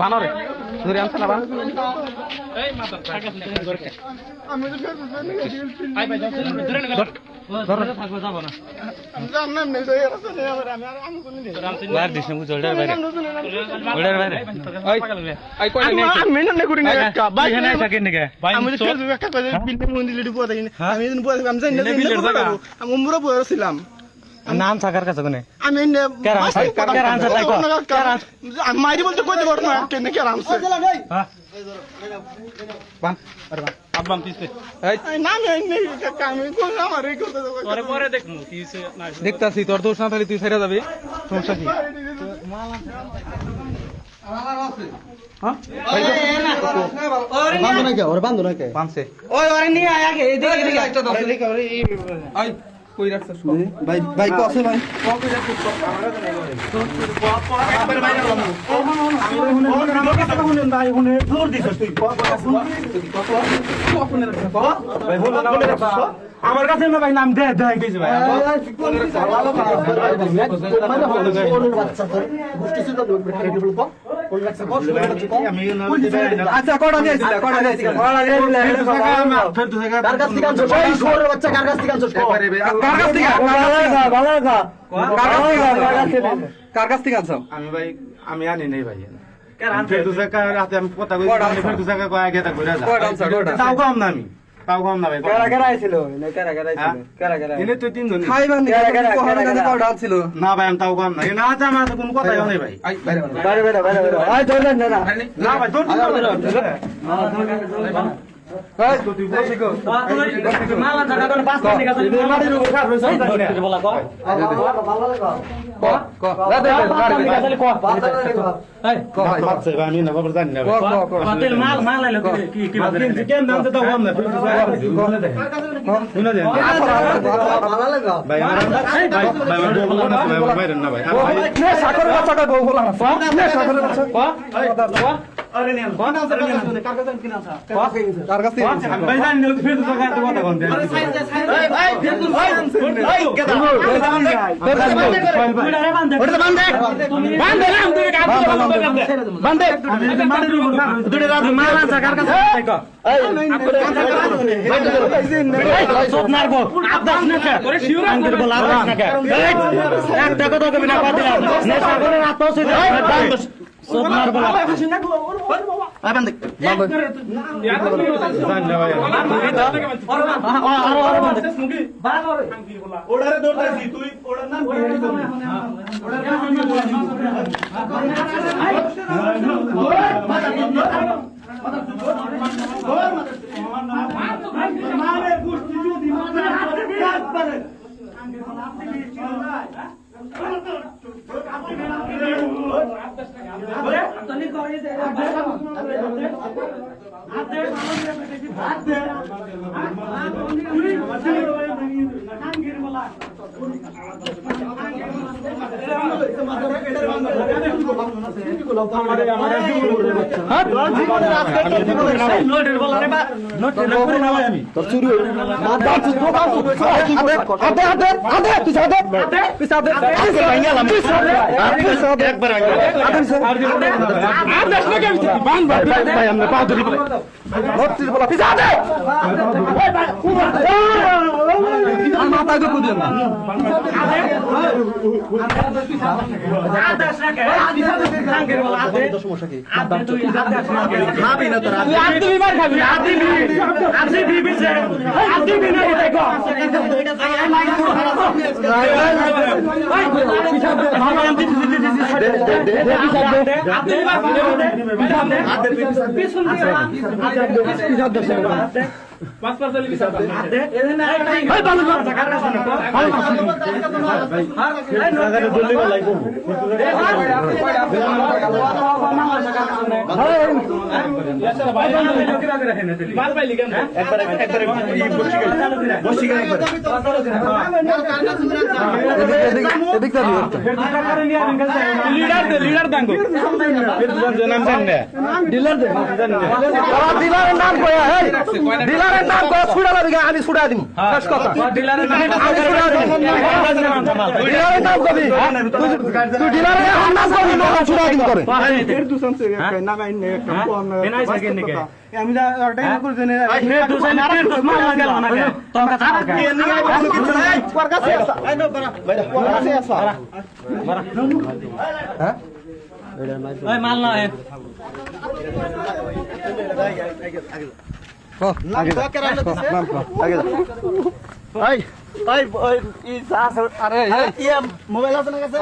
বানরে ধরে আনছে না বান নাম থাকার কাছে কোনে আমি মাইরি বলতে কই দেব না কেন কে আরামসে হ্যাঁ বান আরে বান আব্বাম পিছে এই নাম এই কাম কোন আমার এই কথা পরে পরে দেখমু কি হইছে না দেখতাছি তোর দোষ না তাহলে তুই ছেড়ে যাবি সমস্যা কি আমার আছে হ্যাঁ বান্ধু না কে ওরে বান্ধু না কে পাঁচে ওই ওরে নিয়ে আয় আগে এদিকে একটা দশ এদিকে আই কই রাখছস ভাই ভাই কসে ভাই কই রাখছস আমার কাছে নাই একবার বাইরে গেলাম আমার কাছে কোন ভাই হুনে জোর দিছস তুই ভাই বল না বলে রাখছস আমার কাছে না ভাই নাম দে দে কইছে ভাই ভালো বাচ্চা তোর গুষ্টি সুদা লোক বেটা বল কো কই রাখছ কো আমি আচ্ছা কোড়া নিয়েছিল কোড়া নিয়েছিল ফের তুই কার কাছ থেকে আনছস ওই ছোট বাচ্চা কার কাছ থেকে আনছস কার কাছ থেকে কার কাছ থেকে আনছো আমি ভাই আমি আনি নাই ভাই কার আনছো ফের তুই রাতে আমি কথা কই ফের তুই কয় আগে তা ঘুরে যা কোড়া আনছো কোড়া তাও কম না আমি তাও কম না ভাই কারা আইছিল না কারা আইছিল কারা এনে তো তিনজন খাইবা না কোড়া আনছিল না ভাই আমি তাও কম না না আছে আমার তো কোনো কথাই নাই ভাই বাইরে আই ধরলেন না না ভাই ধর এই তো তুই বসে গো মালা জায়গা কোন পাঁচ মিনিট আছে মাটির উপর খার রইছ বলা কো ভালো লাগা কো দাদা গাড়ি কো এই কো মারছে আমি না খবর জানি না কো তেল মাল আইলো কি বাজারে কেন নাম তো কম না তুই কোনে দে শুনে দে ভালো লাগা ভাই ভাই বলবো না ভাই না ভাই নে সাকর বাচ্চাটা বউ বলা না নে সাকর বাচ্চা কো আরে নিন কোন আছে কার কাছে কিনা আছে কার কাছে ভাই জানি না ফের তো কথা কথা কোন আরে সাইজ এই ভাই ফের তো ভাই এই কেদা বান্ধে রাম তুই কাম বান্ধে দুটো রাত মারা কার কাছে এই সব নারবো আদাস না করে শিওর আঙ্গুর বল আদাস না একটা কথা কবি না পাদিলাম নেশা করে রাত পৌঁছে সোনার বলা আ বান্দে ওড়ারে দৌড়াইছি তুই ওড়ার নাম কি ওড়ার আমি ছুড়া দিন ডিলারের নাম কবি তুই ডিলারের নাম কবি না ছুড়া দিন করে আমি মাল না মোবাইল আছে না কাছে